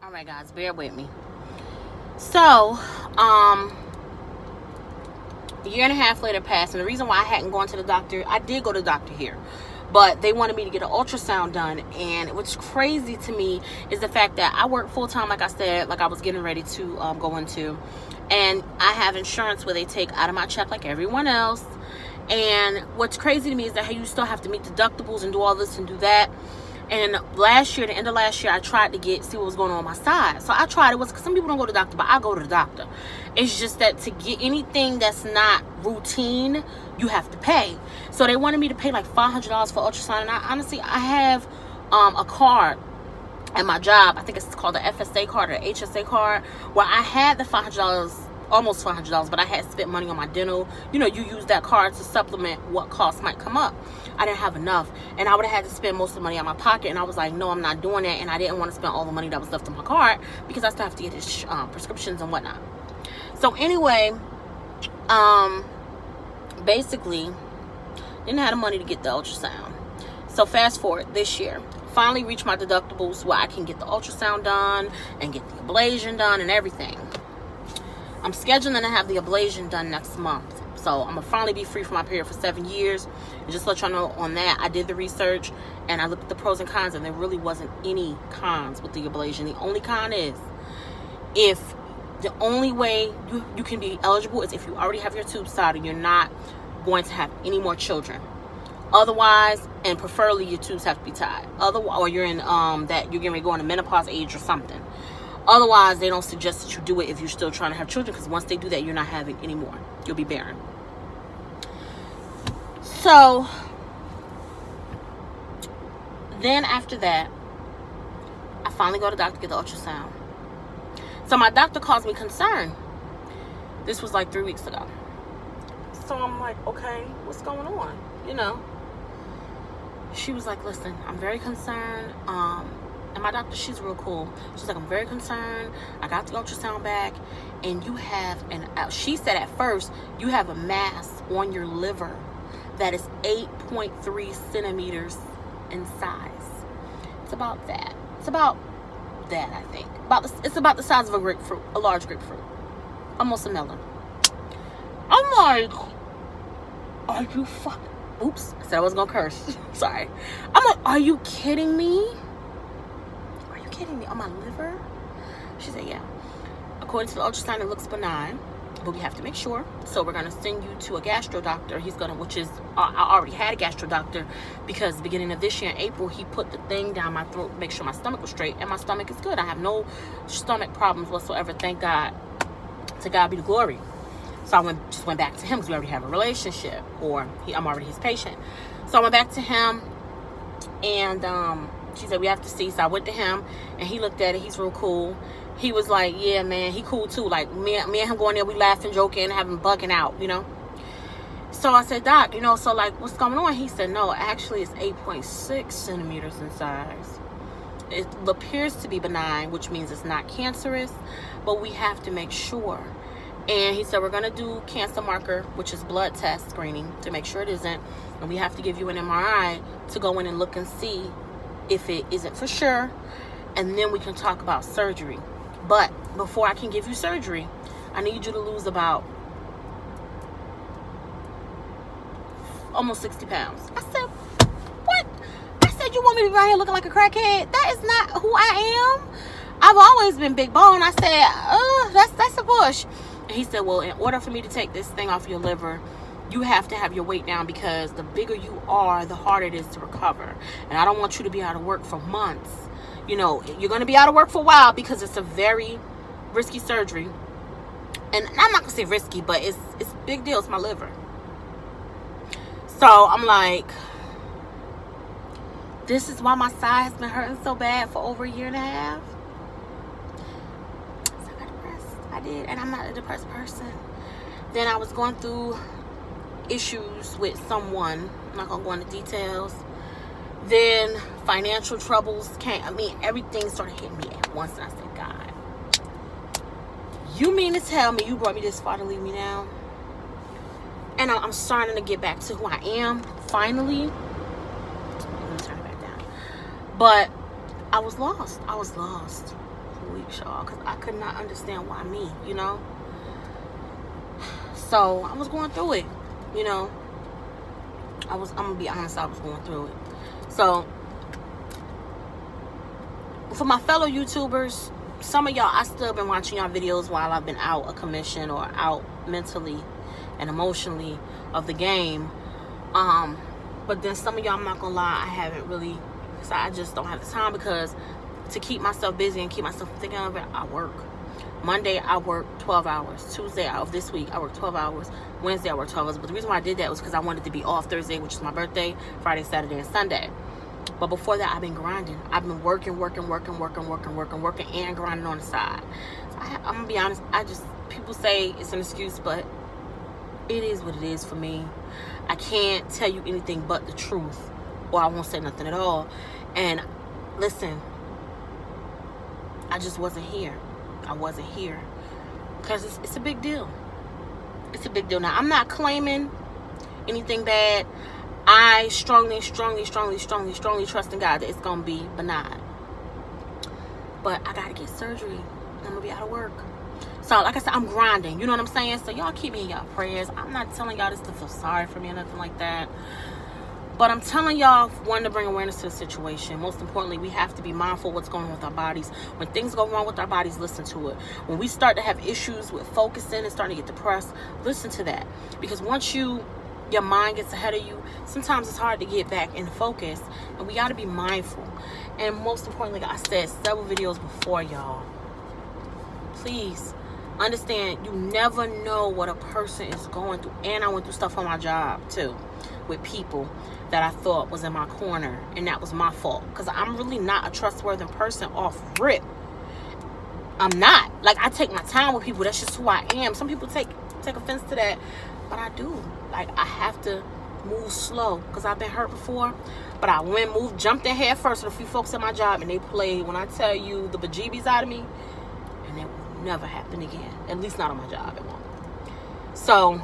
All right, guys, bear with me. So, a year and a half later passed, and the reason why I hadn't gone to the doctor, I did go to the doctor here, but they wanted me to get an ultrasound done. And what's crazy to me is the fact that I work full-time, like I said, like I was getting ready to go into, and I have insurance where they take out of my check like everyone else. And what's crazy to me is that hey, you still have to meet deductibles and do all this and do that. And last year, the end of last year, I tried to see what was going on my side. So I tried. It was because some people don't go to the doctor, but I go to the doctor. It's just that to get anything that's not routine, you have to pay. So they wanted me to pay like $500 for ultrasound. And I have a card at my job. I think it's called the FSA card or the HSA card, where I had the $500, almost $500, but I had spent money on my dental. You know, you use that card to supplement what costs might come up. I didn't have enough, and I would have had to spend most of the money out of my pocket, and I was like, no, I'm not doing that. And I didn't want to spend all the money that was left on my card because I still have to get his prescriptions and whatnot. So anyway, basically didn't have the money to get the ultrasound. So fast forward this year, finally reached my deductibles where I can get the ultrasound done and get the ablation done and everything. I'm scheduling to have the ablation done next month. So I'm going to finally be free from my period for 7 years. And just to let y'all know on that, I did the research and I looked at the pros and cons, and there really wasn't any cons with the ablation. The only con is if the only way you can be eligible is if you already have your tubes tied and you're not going to have any more children. Otherwise, and preferably your tubes have to be tied. Otherwise, or you're in that you're getting ready to go into menopause age or something. Otherwise, they don't suggest that you do it if you're still trying to have children, because once they do that, you're not having any more. You'll be barren. So, then after that, I finally go to the doctor to get the ultrasound. So my doctor calls me concerned. This was like 3 weeks ago. So I'm like, okay, what's going on? You know. She was like, listen, I'm very concerned. And my doctor, she's real cool. She's like, I'm very concerned. I got the ultrasound back, and you have she said at first, you have a mass on your liver that is 8.3 centimeters in size. It's about that. It's about that, I think. It's about the size of a grapefruit, a large grapefruit. Almost a melon. I'm like, are you fucking... Oops, I said I wasn't gonna curse. Sorry. I'm like, are you kidding me? Me on my liver? She said, yeah. According to the ultrasound, it looks benign, but we have to make sure. So we're gonna send you to a gastro doctor. I already had a gastro doctor because the beginning of this year in April, he put the thing down my throat to make sure my stomach was straight, and my stomach is good. I have no stomach problems whatsoever, thank God. To God be the glory. So I just went back to him because we already have a relationship, I'm already his patient. So I went back to him, and she said we have to see. So I went to him, and he looked at it. He's real cool. He was like, yeah, man, he cool too. Like me and him going there, we laughing, joking, having bugging out, you know. So I said, doc, you know, so like, what's going on? He said, no, actually it's 8.6 centimeters in size. It appears to be benign, which means it's not cancerous, but we have to make sure. And he said, we're going to do cancer marker, which is blood test screening, to make sure it isn't. And we have to give you an MRI to go in and look and see if it isn't for sure, and then we can talk about surgery. But before I can give you surgery, I need you to lose about almost 60 pounds. I said, what? I said, you want me to be right here looking like a crackhead? That is not who I am. I've always been big bone. I said, that's a push. And he said, well, in order for me to take this thing off your liver, you have to have your weight down, because the bigger you are, the harder it is to recover. And I don't want you to be out of work for months. You know, you're going to be out of work for a while because it's a very risky surgery. And I'm not going to say risky, but it's a big deal. It's my liver. So I'm like, this is why my side has been hurting so bad for over a year and a half. So I got depressed. I did. And I'm not a depressed person. Then I was going through issues with someone. I'm not gonna go into details. Then financial troubles came. I mean, everything started hitting me at once, and I said, God, you mean to tell me you brought me this far to leave me now? And I'm starting to get back to who I am finally. Let me turn it back down. But I was lost. couple weeks, y'all, because I could not understand why me, you know. So I was going through it, you know. I'm gonna be honest, I was going through it. So for my fellow YouTubers, some of y'all, I still been watching y'all videos while I've been out of commission or out mentally and emotionally of the game. But then some of y'all, I'm not gonna lie, I haven't really, so I just don't have the time, because to keep myself busy and keep myself thinking of it, I work. Monday, I work 12 hours. Tuesday of this week, I work 12 hours. Wednesday, I work 12 hours. But the reason why I did that was because I wanted to be off Thursday, which is my birthday, Friday, Saturday, and Sunday. But before that, I've been grinding. I've been working, and grinding on the side. So I'm going to be honest, people say it's an excuse, but it is what it is for me. I can't tell you anything but the truth, or I won't say nothing at all. And listen, I just wasn't here. I wasn't here because it's a big deal. It's a big deal. Now, I'm not claiming anything bad. I strongly trust in God that it's gonna be benign. But I gotta get surgery. I'm gonna be out of work. So, like I said, I'm grinding. You know what I'm saying? So y'all keep me in y'all prayers. I'm not telling y'all this to feel sorry for me or nothing like that. But I'm telling y'all, one, to bring awareness to the situation. Most importantly, we have to be mindful of what's going on with our bodies. When things go wrong with our bodies, listen to it. When we start to have issues with focusing and starting to get depressed, listen to that. Because once your mind gets ahead of you, sometimes it's hard to get back in focus. And we got to be mindful. And most importantly, like I said several videos before, y'all, please understand, you never know what a person is going through. And I went through stuff on my job, too, with people that I thought was in my corner, and that was my fault, because I'm really not a trustworthy person off rip. I'm not. Like, I take my time with people. That's just who I am. Some people take offense to that, but I do. Like, I have to move slow, because I've been hurt before, but I jumped in head first with a few folks at my job, and they played, when I tell you, the bejeebies out of me, and it will never happen again. At least not on my job, it won't. So,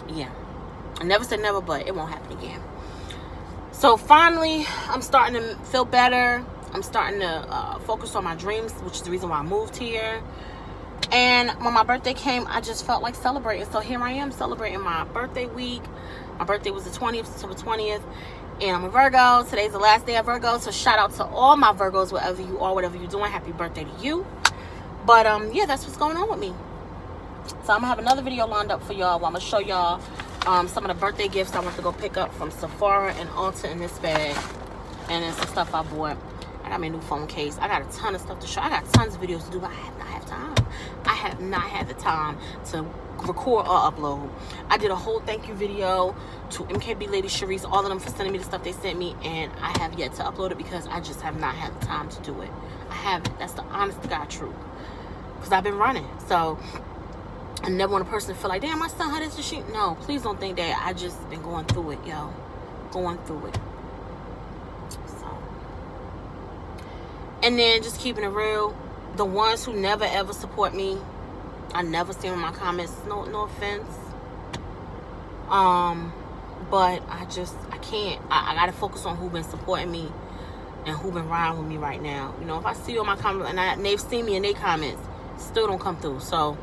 yeah. I never said never, but it won't happen again. So finally, I'm starting to feel better. I'm starting to focus on my dreams, which is the reason why I moved here. And when my birthday came, I just felt like celebrating. So here I am celebrating my birthday week. My birthday was the 20th, September 20th. And I'm a Virgo. Today's the last day of Virgo. So shout out to all my Virgos, wherever you are, whatever you're doing. Happy birthday to you. But yeah, that's what's going on with me. So I'm going to have another video lined up for y'all where I'm going to show y'all some of the birthday gifts I went to go pick up from Sephora and Ulta in this bag. And then some stuff I bought. I got my new phone case. I got a ton of stuff to show. I got tons of videos to do, but I have not had time. I have not had the time to record or upload. I did a whole thank you video to MKB Lady Sharice, all of them, for sending me the stuff they sent me, and I have yet to upload it because I just have not had the time to do it. I haven't. That's the honest to God truth. Because I've been running. So I never want a person to feel like, damn, my son had this and shit. No, please don't think that. I just been going through it, yo. Going through it. So. And then just keeping it real. The ones who never ever support me, I never see them in my comments. No offense. But I can't. I gotta focus on who been supporting me and who been riding with me right now. You know, if I see you in my comments and they've seen me in their comments, still don't come through. So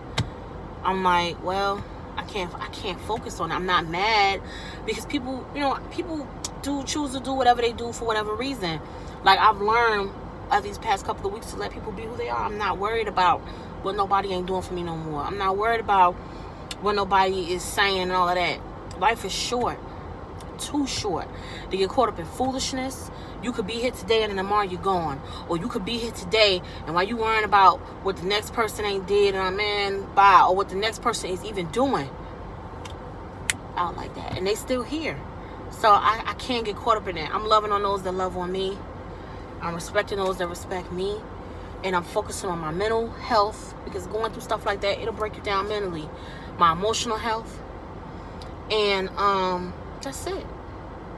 I'm like, well, I can't focus on it. I'm not mad because people, you know, people do choose to do whatever they do for whatever reason. Like, I've learned these past couple of weeks to let people be who they are. I'm not worried about what nobody ain't doing for me no more. I'm not worried about what nobody is saying and all of that. Life is short. Too short to get caught up in foolishness. You could be here today and then tomorrow you're gone. Or you could be here today and while you worrying about what the next person ain't did and bye, or what the next person is even doing, out like that, and they still here. So I can't get caught up in that. I'm loving on those that love on me. I'm respecting those that respect me. And I'm focusing on my mental health, because going through stuff like that, it'll break you down mentally. My emotional health. And that's it.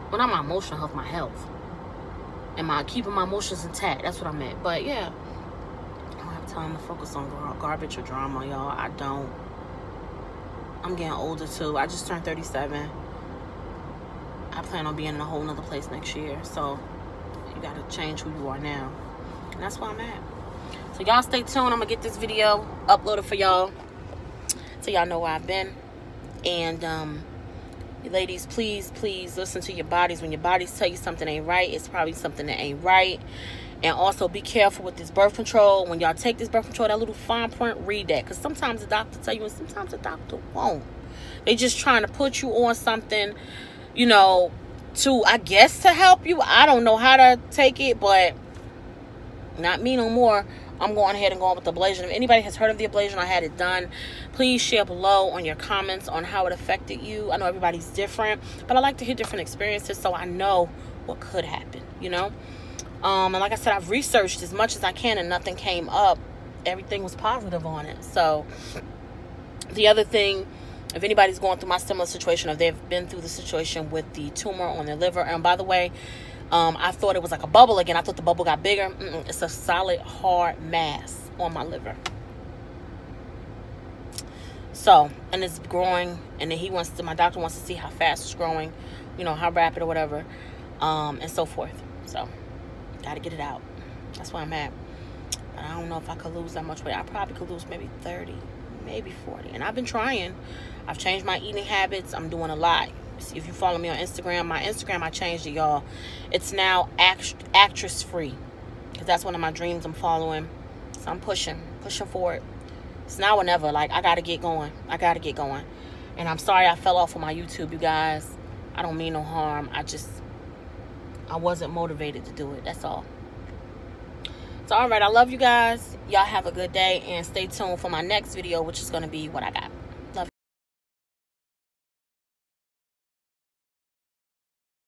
Well, not my emotional health, my health. And keeping my emotions intact. That's what I meant. But yeah, I don't have time to focus on garbage or drama, y'all. I don't. I'm getting older too. I just turned 37. I plan on being in a whole nother place next year. So you gotta change who you are now. And that's where I'm at. So y'all stay tuned. I'm gonna get this video uploaded for y'all, so y'all know where I've been. And ladies, please listen to your bodies. When your bodies tell you something ain't right, it's probably something that ain't right. And also be careful with this birth control. When y'all take this birth control, that little fine print, read that, because sometimes the doctor tell you and sometimes the doctor won't. They just trying to put you on something, you know, to, I guess, to help you. I don't know how to take it, but not me no more. I'm going ahead and going with the ablation. If anybody has heard of the ablation, I had it done, please share below on your comments on how it affected you. I know everybody's different, but I like to hear different experiences so I know what could happen, you know. And like I said, I've researched as much as I can and nothing came up. Everything was positive on it. So the other thing, if anybody's going through my similar situation, or they've been through the situation with the tumor on their liver, and by the way, I thought it was like a bubble again. I thought the bubble got bigger. It's a solid, hard mass on my liver. So, and it's growing, and then my doctor wants to see how fast it's growing, you know, how rapid or whatever, and so forth. So, gotta get it out. That's where I'm at. But I don't know if I could lose that much weight. I probably could lose maybe 30, maybe 40. And I've been trying. I've changed my eating habits. I'm doing a lot. If you follow me on Instagram, my Instagram, I changed it, y'all. It's now actress free, because that's one of my dreams I'm following. So I'm pushing for it. It's now or never. Like, I gotta get going. And I'm sorry I fell off of my YouTube, you guys. I don't mean no harm. I wasn't motivated to do it. That's all. So, all right. I love you guys. Y'all have a good day. And stay tuned for my next video, which is going to be what I got.